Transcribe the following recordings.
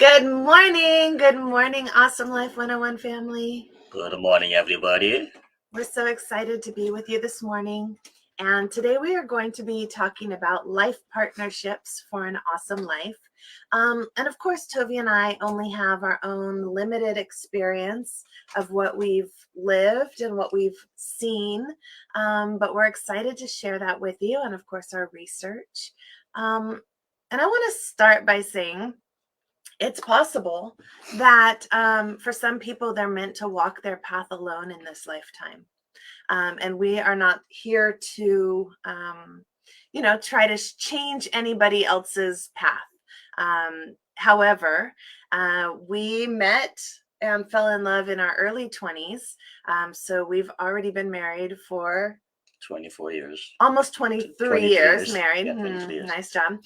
Good morning, Awesome Life 101 family. Good morning, everybody. We're so excited to be with you this morning. And today we are going to be talking about life partnerships for an awesome life. And of course, Tovi and I only have our own limited experience of what we've lived and what we've seen. But we're excited to share that with you and, of course, our research. And I want to start by saying, it's possible that for some people, they're meant to walk their path alone in this lifetime. And we are not here to, try to change anybody else's path. However, we met and fell in love in our early 20s. So we've already been married for 24 years. Almost 23 years married. Yeah, 23 years. Nice job.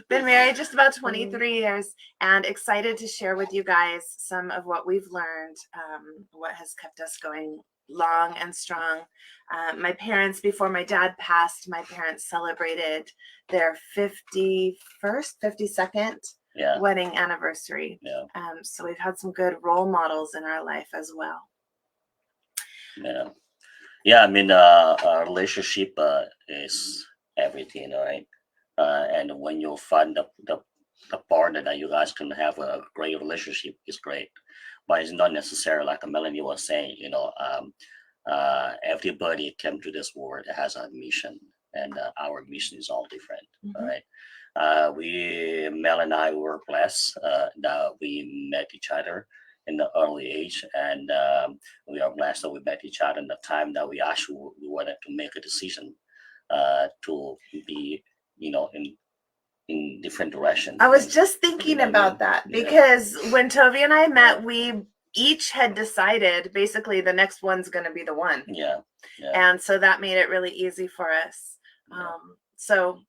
Been married just about 23 years and excited to share with you guys some of what we've learned, what has kept us going long and strong. My parents, before my dad passed, my parents celebrated their 52nd wedding anniversary. Yeah. So we've had some good role models in our life as well. Yeah. Yeah, I mean, a relationship is everything, right? And when you find the partner that you guys can have a great relationship, is great. But it's not necessarily like Melanie was saying, everybody came to this world has a mission, and our mission is all different, all right? Mel and I were blessed that we met each other in the early age, and we are blessed that we met each other in the time that we actually wanted to make a decision to be, in different directions. I was just thinking about that because when Tovi and I met, we each had decided basically the next one's going to be the one. Yeah. And so that made it really easy for us. So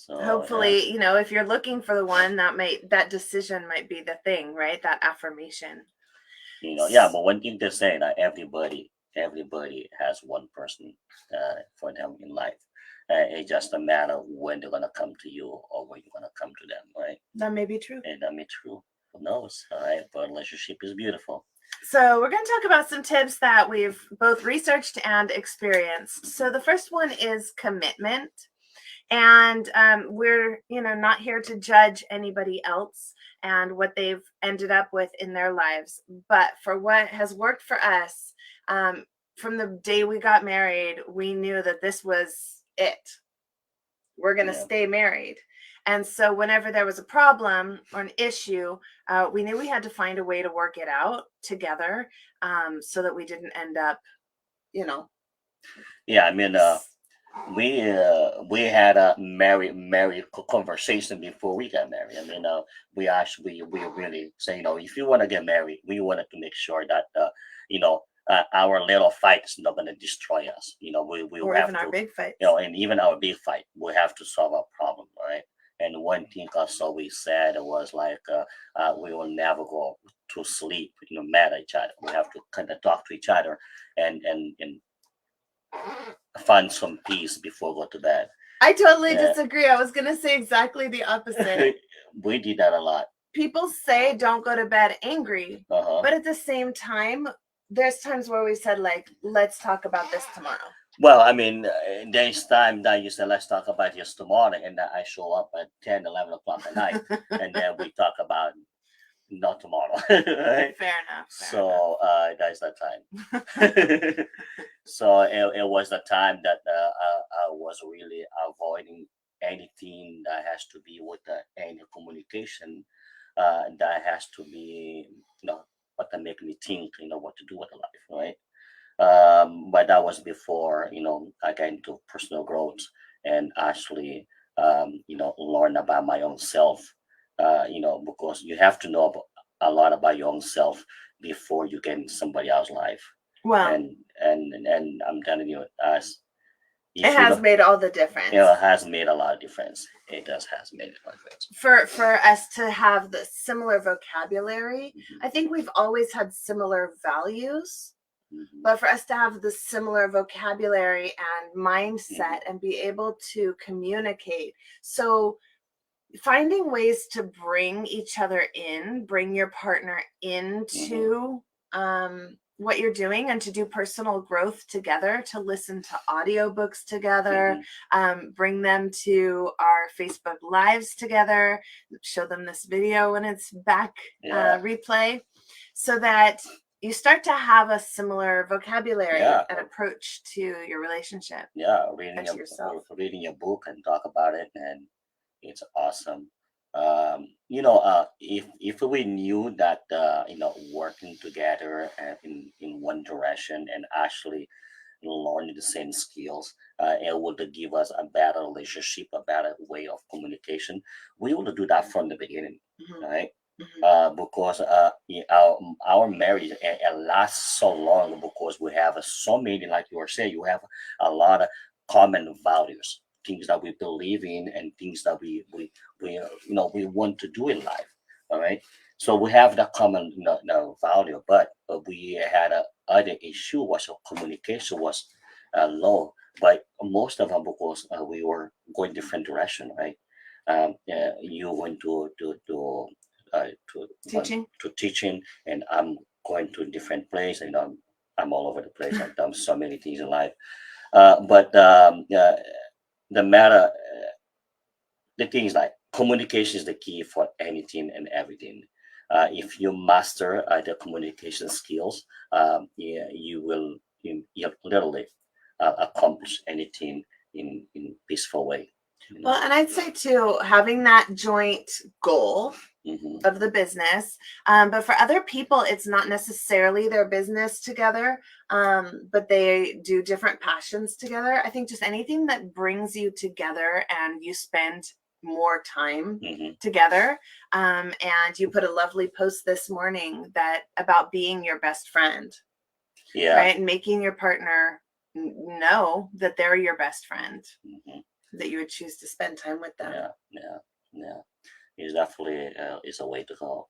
hopefully, if you're looking for the one, that decision might be the thing, right? That affirmation. But one thing to say that everybody has one person for them in life. It's just a matter of when they're gonna come to you or when you're gonna come to them, right? That may be true. And that may be true. Who knows? All right, but relationship is beautiful. So we're going to talk about some tips that we've both researched and experienced. So the first one is commitment. And we're, not here to judge anybody else and what they've ended up with in their lives. But for what has worked for us, from the day we got married, we knew that this was it. We're going to stay married. And so whenever there was a problem or an issue, we knew we had to find a way to work it out together, so that we didn't end up, Yeah, I mean, we had a married conversation before we got married. I mean, we really say, if you want to get married, we wanted to make sure that our little fight is not going to destroy us. We or have even our big fight. And even our big fight, we have to solve our problem, right? And one thing also we said was like, we will never go to sleep, mad at each other. We have to kind of talk to each other and find some peace before go to bed. I totally disagree. I was going to say exactly the opposite. We did that a lot. People say don't go to bed angry, but at the same time, there's times where we said, like, let's talk about this tomorrow. Well, I mean, there's time that you said, let's talk about this tomorrow, and I show up at 10, 11 o'clock at night, and then we talk about not tomorrow. Right? Fair enough. So that's that time. So it was the time that I was really avoiding anything that has to be with any communication, that has to be, what can make me think, what to do with the life, right? But that was before, I got into personal growth and actually, learn about my own self, because you have to know a lot about your own self before you get in somebody else's life. Well, and I'm telling you, it has made all the difference. It has made a lot of difference. It has made a lot of difference. For us to have the similar vocabulary, I think we've always had similar values. But for us to have the similar vocabulary and mindset and be able to communicate. So finding ways to bring each other in, bring your partner into what you're doing, and to do personal growth together, to listen to audiobooks together, bring them to our Facebook Lives together, show them this video when it's back replay, so that you start to have a similar vocabulary and approach to your relationship. Reading your book and talk about it, and it's awesome. If we knew that working together in one direction and actually learning the same skills, it would give us a better relationship, a better way of communication. We would do that from the beginning, right? Because our marriage it lasts so long because we have so many, like you were saying, you have a lot of common values, things that we believe in, and things that we want to do in life. All right. So we have that common value, but we had a other issue was communication was low. But most of them because we were going different direction, right? You went Teaching. to teaching, and I'm going to a different place, and I'm all over the place. I've done so many things in life, but the matter the thing is like communication is the key for anything and everything. If you master the communication skills, yeah, you literally accomplish anything in peaceful way. Well, and I'd say too, having that joint goal of the business, but for other people, it's not necessarily their business together, but they do different passions together. I think just anything that brings you together and you spend more time together. And you put a lovely post this morning that about being your best friend, right? And making your partner know that they're your best friend, that you would choose to spend time with them. Yeah. It's definitely is a way to go.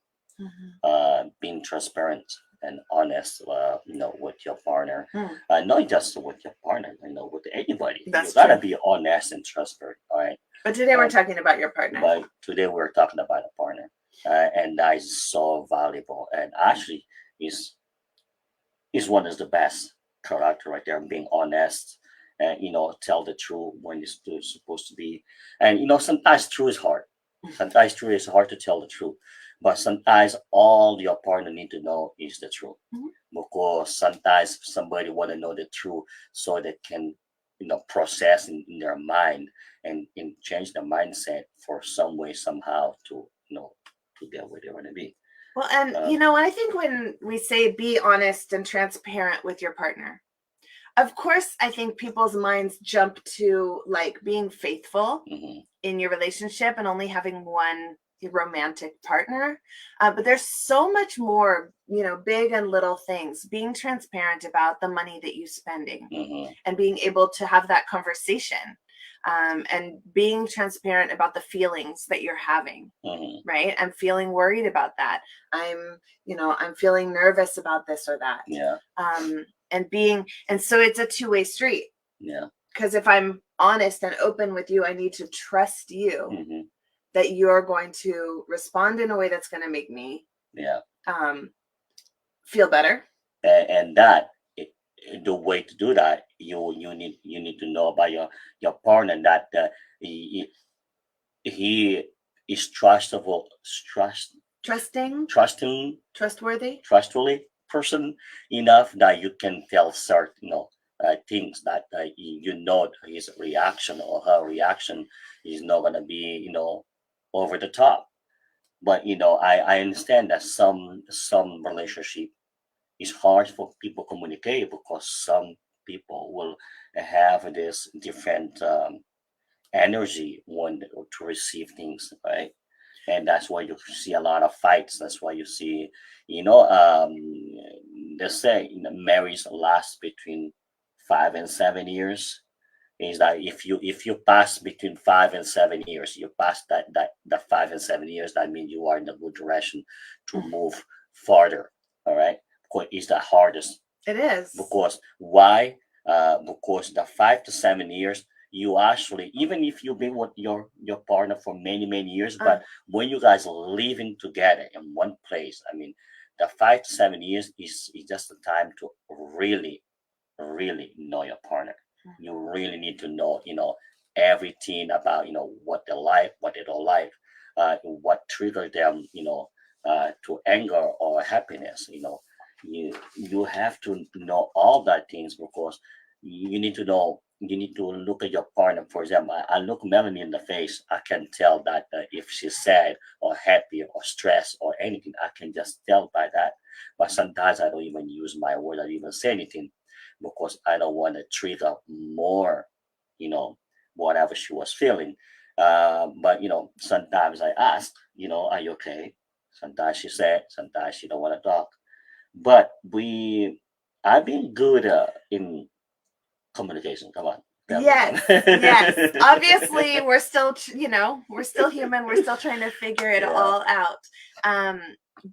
Being transparent and honest, with your partner, not just with your partner, with anybody. You gotta be honest and trustworthy, all right? But today we're talking about your partner. But today we're talking about a partner, and that is so valuable. And actually, is one of the best character right there. Being honest, and tell the truth when it's supposed to be. And sometimes truth is hard. Sometimes truth is hard to tell the truth, but sometimes all your partner need to know is the truth, because sometimes somebody want to know the truth so they can process in their mind and change their mindset for some way somehow to get where they want to be. Well, and I think when we say be honest and transparent with your partner, of course, I think people's minds jump to like being faithful in your relationship and only having one romantic partner. But there's so much more, big and little things. Being transparent about the money that you're spending and being able to have that conversation. And being transparent about the feelings that you're having, right? I'm feeling worried about that. I'm feeling nervous about this or that. And so it's a two-way street. Because if I'm honest and open with you, I need to trust you that you're going to respond in a way that's going to make me feel better. And that the way to do that, you need to know about your partner that he is trustworthy person enough that you can tell certain things that his reaction or her reaction is not gonna be over the top. But I understand that some relationship it's hard for people to communicate because some people will have this different energy when to receive things, right? And that's why you see a lot of fights. That's why you see, they say marriage lasts between 5 and 7 years. Is that if you pass between 5 and 7 years, you pass that 5 and 7 years, that means you are in the good direction to move farther. All right, because it's the hardest. It is. Because why? Because the 5 to 7 years you actually, even if you've been with your partner for many years, Uh, but when you guys are living together in one place, I mean, the 5 to 7 years is just the time to really know your partner. You really need to know, everything about, what they like, what they don't like, what triggers them, to anger or happiness. You have to know all that things, because you need to know. You need to look at your partner. For example, I look Melanie in the face. I can tell that if she's sad or happy or stressed or anything. I can just tell by that. But sometimes I don't even use my word. I don't even say anything, because I don't want to trigger more, you know, whatever she was feeling. But sometimes I ask, are you okay? Sometimes she said, sometimes she don't want to talk. But I've been good in communication. Come on, tell me yes, yes. that. Obviously, we're still, we're still human. We're still trying to figure it Yeah. all out. Um,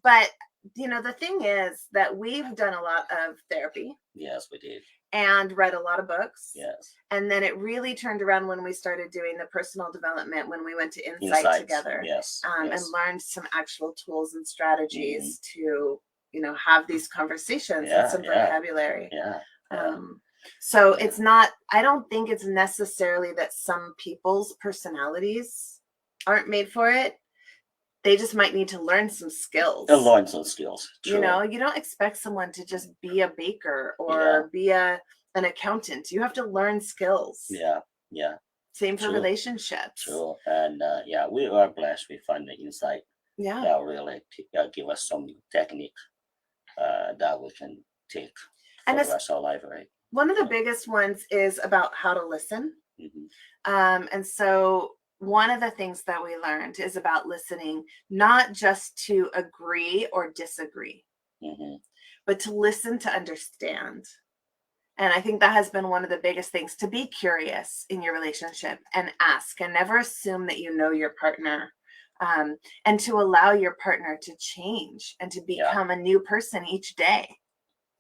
but the thing is that we've done a lot of therapy Yes, we did. and read a lot of books. Yes. And then it really turned around when we started doing the personal development, when we went to Insight Insights. together, Yes. and Yes. learned some actual tools and strategies to, have these conversations and Yeah. some Yeah. vocabulary. Yeah. Yeah. So Yeah. it's not, I don't think it's necessarily that some people's personalities aren't made for it. They just might need to learn some skills. And learn some skills. True. You don't expect someone to just be a baker Yeah. or be an accountant. You have to learn skills. Yeah. Yeah. Same for True. relationships. True. And we are blessed. We find the insight Yeah. that really give us some technique that we can take for And the rest of our life, right? one of the biggest ones is about how to listen. Mm-hmm. And so one of the things that we learned is about listening, not just to agree or disagree, Mm-hmm. but to listen to understand. And I think that has been one of the biggest things, to be curious in your relationship and ask, and never assume that you know your partner, and to allow your partner to change and to become a new person each day.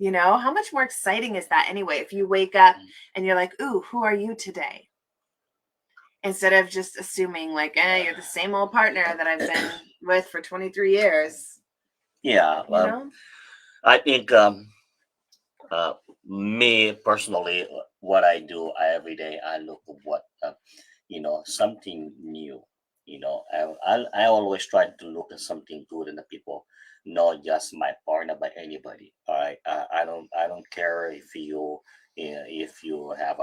How much more exciting is that anyway? If you wake up and you're like, ooh, who are you today? Instead of just assuming like, you're the same old partner that I've been with for 23 years. Yeah. I think me personally, what I do every day, I look at what something new. I always try to look at something good in the people, not just my partner, but anybody. All right, I don't care if you have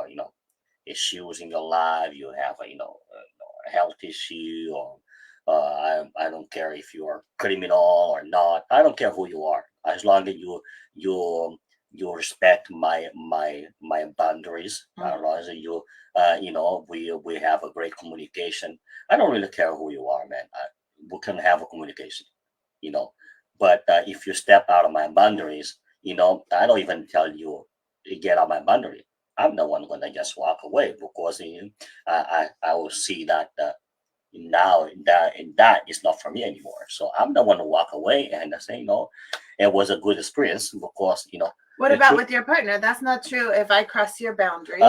issues in your life, you have a health issue, or I don't care if you are criminal or not. I don't care who you are, as long as you you respect my boundaries. As long as we have a great communication. I don't really care who you are, man. We can have a communication, you know. But if you step out of my boundaries, I don't even tell you to get out of my boundary. I'm the one gonna just walk away, because I will see that now that is not for me anymore. So I'm the one to walk away and I say, it was a good experience, because What about with your partner? That's not true. If I cross your boundaries,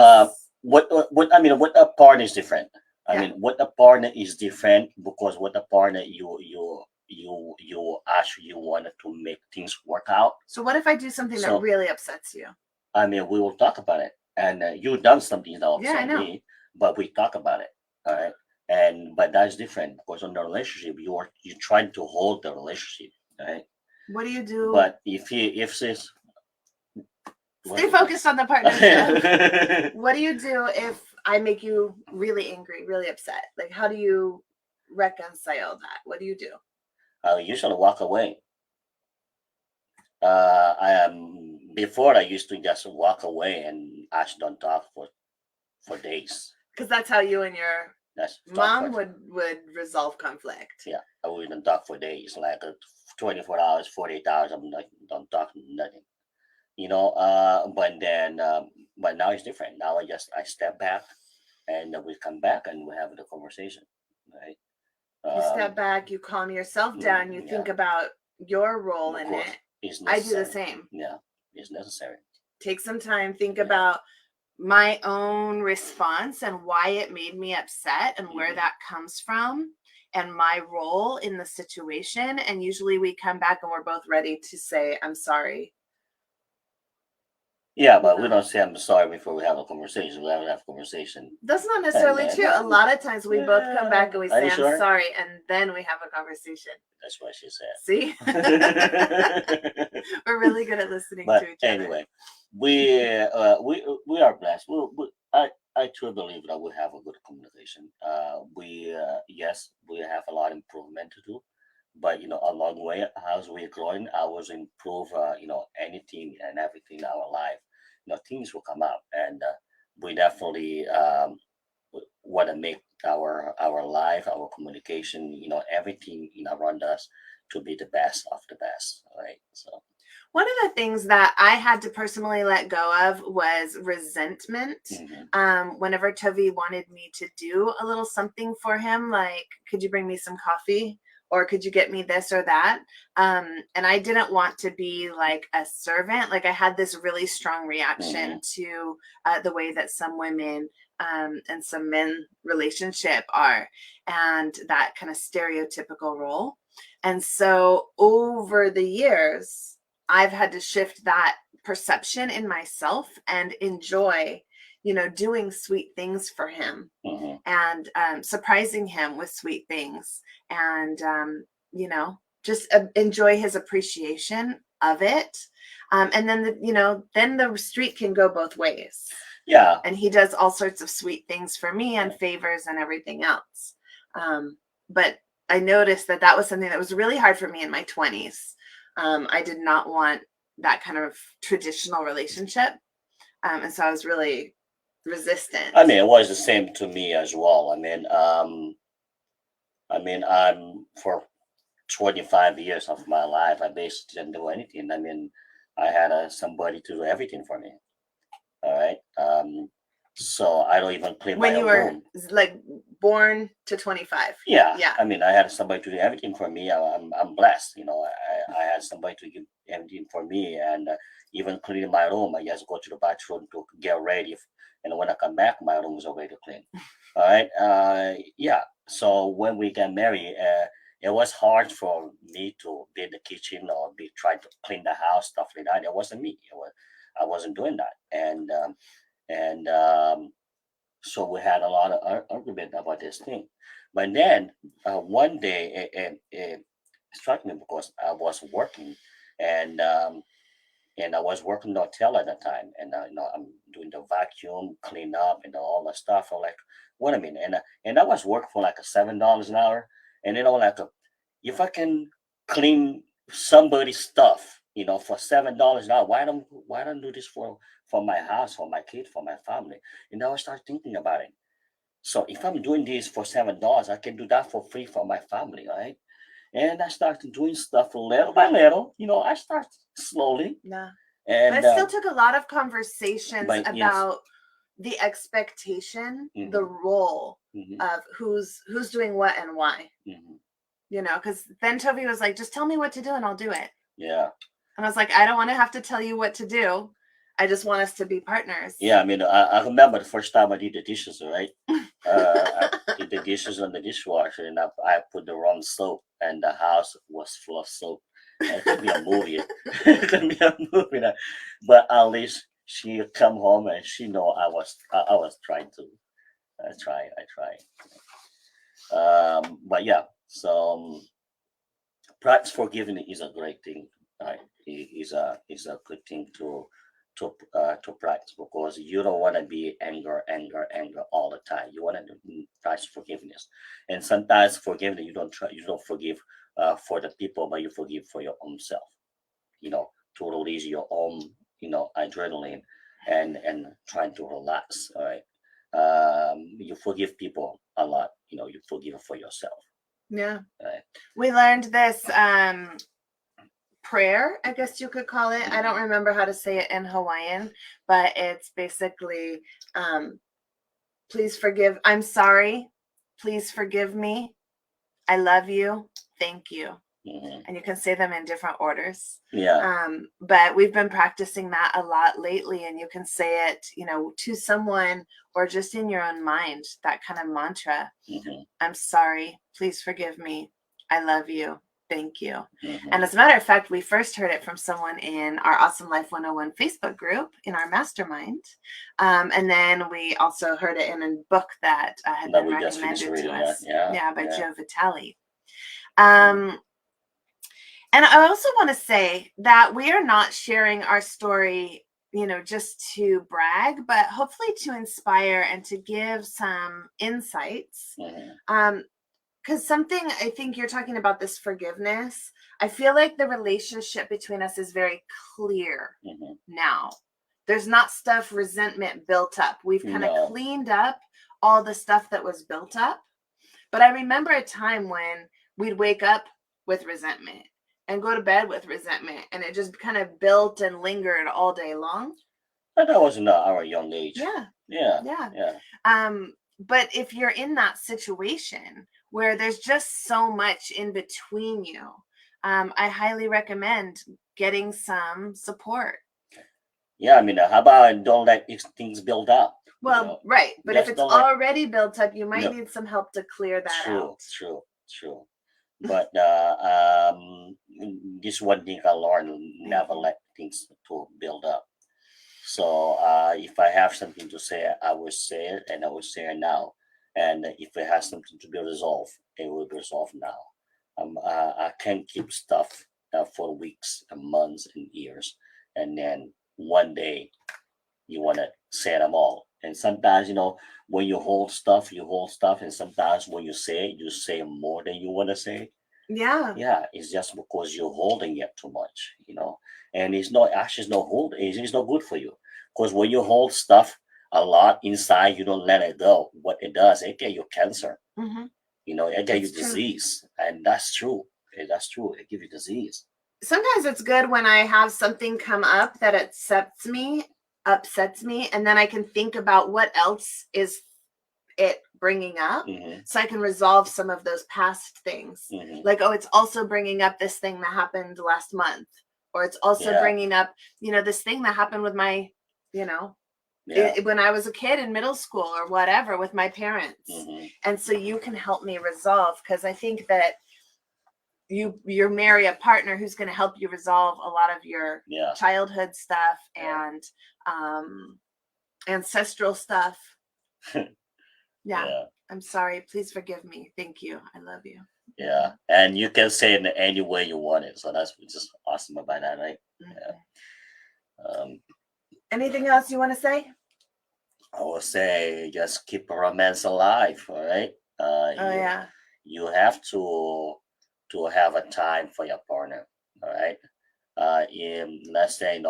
what a partner is different. I Yeah. mean, what a partner is different, because what a partner you actually wanted to make things work out. So what if I do something that really upsets you? I mean, we will talk about it, and you've done something that Yeah, I upset know. me, but we talk about it. All right, but that's different, because on the relationship, you're trying to hold the relationship, right? What do you do? But if she's Stay focused on the partnership. What do you do if I make you really angry, really upset? Like, how do you reconcile that? What do you do? I usually walk away. I am Before, I used to just walk away and ask don't talk for days. Because that's how you and your mom would resolve conflict. Yeah, I wouldn't talk for days, like 24 hours, 48 hours. I'm not don't talk nothing. But now it's different. Now I step back, and we come back and we have the conversation, right? You step back, you calm yourself down, you think about your role in it. I do the same. Yeah, it's necessary. Take some time, think about my own response and why it made me upset and where that comes from and my role in the situation. And usually we come back and we're both ready to say, I'm sorry. Yeah, but we don't say I'm sorry before we have a conversation. We have to have a conversation. That's not necessarily true. A lot of times we both come back and we Are say, you sure? I'm sorry, and then we have a conversation. That's what she said. See? We're really good at listening But to each anyway, other. we are blessed. I truly believe that we have a good communication. Yes, we have a lot of improvement to do, but along the way as we're growing, I was improve anything and everything in our life. Things will come up, and we definitely want to make our life, our communication, everything around us to be the best of the best, right? So one of the things that I had to personally let go of was resentment. Whenever Toby wanted me to do a little something for him, like, could you bring me some coffee? Or could you get me this or that? And I didn't want to be like a servant. Like I had this really strong reaction to the way that some women and some men relationship are, and that kind of stereotypical role. And so over the years, I've had to shift that perception in myself and enjoy, doing sweet things for him and surprising him with sweet things and, just enjoy his appreciation of it. And then, then the street can go both ways. Yeah. And he does all sorts of sweet things for me and favors and everything else. But I noticed that was something that was really hard for me in my 20s. I did not want that kind of traditional relationship. And so I was really resistant. I mean, it was the same to me as well. I'm for 25 years of my life, I basically didn't do anything. I had somebody to do everything for me. All right. So I don't even clean when my you own were room. like born to 25. Yeah. Yeah. I had somebody to do everything for me. I'm blessed. I had somebody to do everything for me, and even cleaning my room. I just go to the bathroom to get ready, and when I come back, my room is already clean. All right. Yeah. So when we got married, it was hard for me to be in the kitchen or be trying to clean the house, stuff like that. It wasn't me. I wasn't doing that, and so we had a lot of argument about this thing. But then one day it struck me because I was working, and I was working in the hotel at the time, and I'm doing the vacuum, clean up, and all that stuff. I'm like, what a minute, and I was working for like $7 an hour, and like if I can clean somebody's stuff, for $7 an hour, why don't do this for my house, for my kid, for my family? And I start thinking about it. So if I'm doing this for $7, I can do that for free for my family, right? And I started doing stuff little by little. I start slowly. Yeah. And but it still took a lot of conversations yes. about the expectation, the role of who's doing what and why. Because then Toby was like, just tell me what to do and I'll do it. Yeah. And I was like, I don't want to have to tell you what to do. I just want us to be partners. Yeah, I remember the first time I did the dishes, right? I did the dishes on the dishwasher, and I put the wrong soap, and the house was full of soap. It could be a movie. It could be a movie. But at least she come home and she know I was trying to. I try. But yeah, so practice forgiving is a great thing. Right? Is a good thing to practice, because you don't want to be anger all the time. You want to practice forgiveness, and sometimes forgiveness you don't forgive for the people, but you forgive for your own self. To release your own adrenaline and trying to relax. All right, you forgive people a lot. You forgive for yourself. Yeah. Right. We learned this prayer, I guess you could call it. I don't remember how to say it in Hawaiian, but it's basically please forgive. I'm sorry. Please forgive me. I love you. Thank you. and you can say them in different orders. Yeah. But we've been practicing that a lot lately, and you can say it, to someone or just in your own mind, that kind of mantra. I'm sorry, please forgive me, I love you, thank you. And as a matter of fact, we first heard it from someone in our Awesome Life 101 Facebook group in our mastermind. And then we also heard it in a book that had been recommended to us. By Joe Vitale. And I also want to say that we are not sharing our story, just to brag, but hopefully to inspire and to give some insights. Because something, I think you're talking about this forgiveness. I feel like the relationship between us is very clear now. There's not resentment built up. We've kind of cleaned up all the stuff that was built up. But I remember a time when we'd wake up with resentment and go to bed with resentment, and it just kind of built and lingered all day long. But that was in our young age. Yeah. But if you're in that situation where there's just so much in between you, I highly recommend getting some support. Yeah, I mean, how about don't let things build up? Well, right. But if it's already built up, you might need some help to clear that out. True. But this one thing I learned: never let things to build up. So if I have something to say, I will say it, and I will say it now. And if it has something to be resolved, it will be resolved now. I can't keep stuff for weeks and months and years, and then one day you want to say them all. And sometimes, when you hold stuff, and sometimes when you say more than you want to say. Yeah, it's just because you're holding it too much, and it's not it's not good for you, because when you hold stuff a lot inside, you don't let it go. What it does, it get you cancer. It get you disease, and that's true. That's true. It gives you disease. Sometimes it's good when I have something come up that upsets me, and then I can think about what else is it bringing up, so I can resolve some of those past things. Like, it's also bringing up this thing that happened last month, or it's also bringing up, this thing that happened with my, when I was a kid in middle school or whatever with my parents. And so you can help me resolve, because I think that you marry a partner who's going to help you resolve a lot of your childhood stuff and ancestral stuff. I'm sorry, please forgive me, thank you, I love you. And you can say it in any way you want it, so that's just awesome about that, right? Anything else you want to say? I would say just keep romance alive. All right. You have to have a time for your partner. All right. Let's say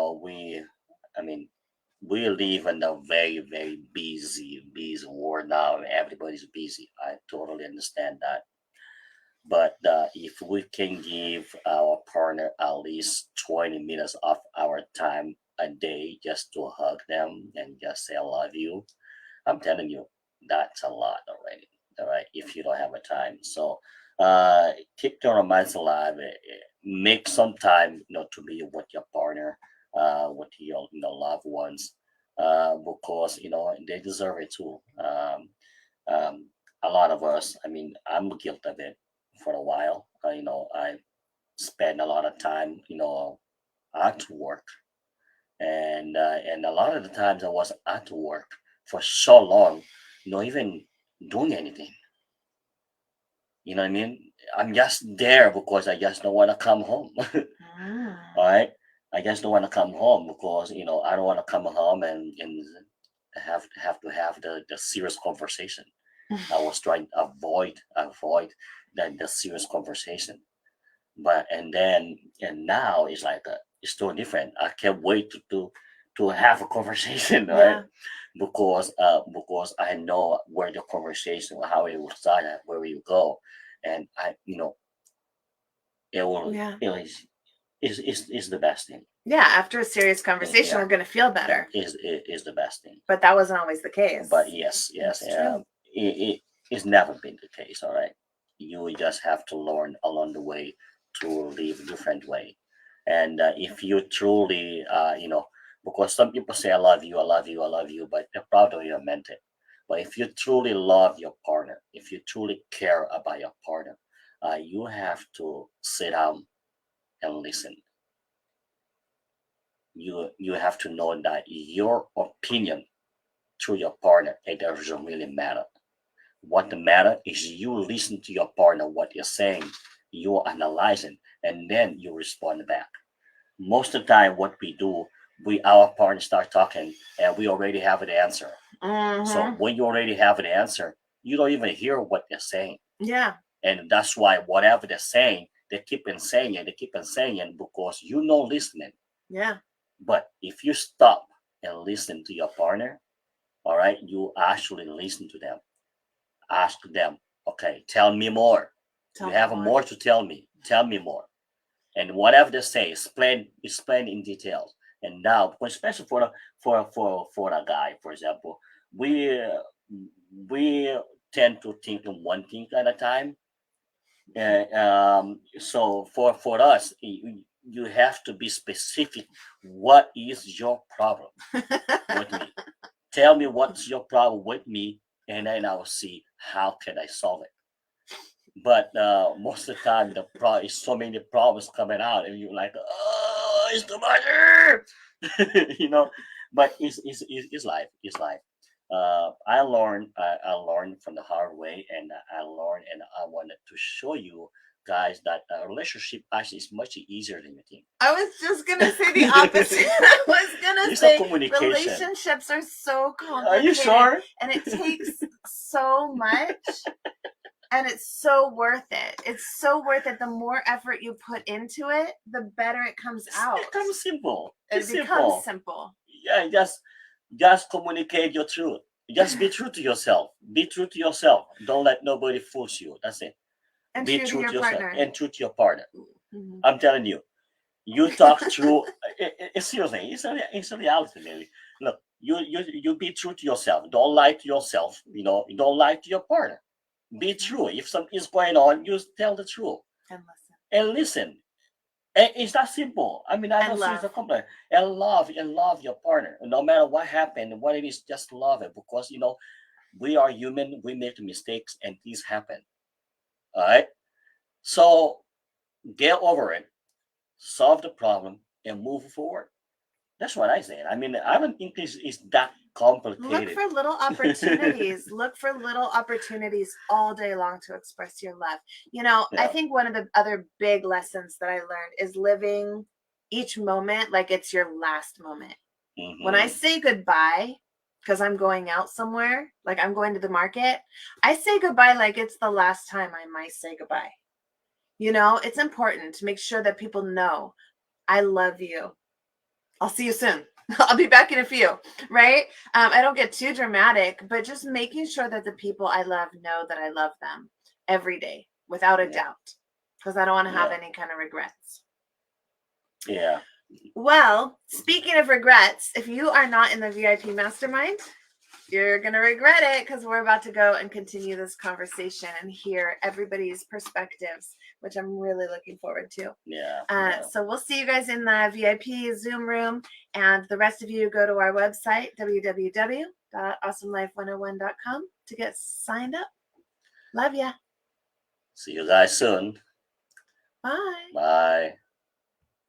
we live in a very, very busy world now. Everybody's busy. I totally understand that. But if we can give our partner at least 20 minutes of our time a day just to hug them and just say, I love you, I'm telling you, that's a lot already. All right. If you don't have a time. So keep your romance alive. Make some time, to be with your partner, with your loved ones, because they deserve it too. A lot of us, I'm guilty of it for a while. I spend a lot of time, at work, and a lot of the times I was at work for so long, not even doing anything. You know what I mean? I'm just there because I just don't want to come home. All right. I just don't want to come home because I don't want to come home and have to have the serious conversation. I was trying to avoid the serious conversation, but and now it's like it's totally different. I can't wait to have a conversation, right? Because I know where the conversation, how it will start, where you go, and it will, is the best thing. After a serious conversation, we're going to feel better. Is the best thing. But that wasn't always the case. But yes, it's never been the case. All right, you just have to learn along the way to live a different way. And if you truly, because some people say, I love you, I love you, I love you, but they're probably not meant it. But if you truly love your partner, if you truly care about your partner, you have to sit down and listen. You have to know that your opinion to your partner, it doesn't really matter. What the matter is you listen to your partner, what you're saying, you're analyzing, and then you respond back. Most of the time, what we do, our partner start talking, and we already have an answer. So when you already have an answer, you don't even hear what they're saying. Yeah. And that's why whatever they're saying, they keep on saying it, they keep on saying it because you know listening. Yeah. But if you stop and listen to your partner, all right, you actually listen to them. Ask them, okay, tell me more. You have more to tell me. Tell me more. And whatever they say, explain in detail. And now, especially for a guy, for example, we tend to think in one thing at a time. And so for us, you have to be specific. What is your problem with me? Tell me what's your problem with me, and then I'll see how can I solve it. But most of the time, the problem is so many problems coming out, and you're like, oh, it's too much, But it's life. It's life. I learned from the hard way, and I learned, and I wanted to show you guys that a relationship actually is much easier than you think. I was just gonna say the opposite. I was gonna It's say communication. Relationships are so complicated. Are you sure? And it takes so much. And it's so worth it. It's so worth it. The more effort you put into it, the better it comes out. It becomes simple. It becomes simple. Yeah, just communicate your truth. Just be true to yourself. Be true to yourself. Don't let nobody fool you. That's it. And be true true to your yourself partner. and true to your partner. Mm-hmm. I'm telling you, you talk through. Seriously, it's a reality, baby. Look, you be true to yourself. Don't lie to yourself. You don't lie to your partner. Be true. If something is going on, you tell the truth. And listen. And it's that simple. I mean, I don't see it's a compliment. And love your partner. No matter what happened, what it is, just love it. Because we are human, we make mistakes and things happen. All right. So get over it, solve the problem, and move forward. That's what I say. I mean, I don't think this is that complicated. Look for little opportunities. Look for little opportunities all day long to express your love. I think one of the other big lessons that I learned is living each moment like it's your last moment. Mm-hmm. When I say goodbye, because I'm going out somewhere, like I'm going to the market, I say goodbye like it's the last time I might say goodbye. It's important to make sure that people know I love you. I'll see you soon. I'll be back in a few, right? I don't get too dramatic, but just making sure that the people I love know that I love them every day without a doubt, because I don't want to have any kind of regrets. Yeah. Well, speaking of regrets, if you are not in the VIP mastermind, you're going to regret it, because we're about to go and continue this conversation and hear everybody's perspectives, which I'm really looking forward to. Yeah. So we'll see you guys in the VIP Zoom room, and the rest of you go to our website, www.awesomelife101.com, to get signed up. Love ya. See you guys soon. Bye. Bye.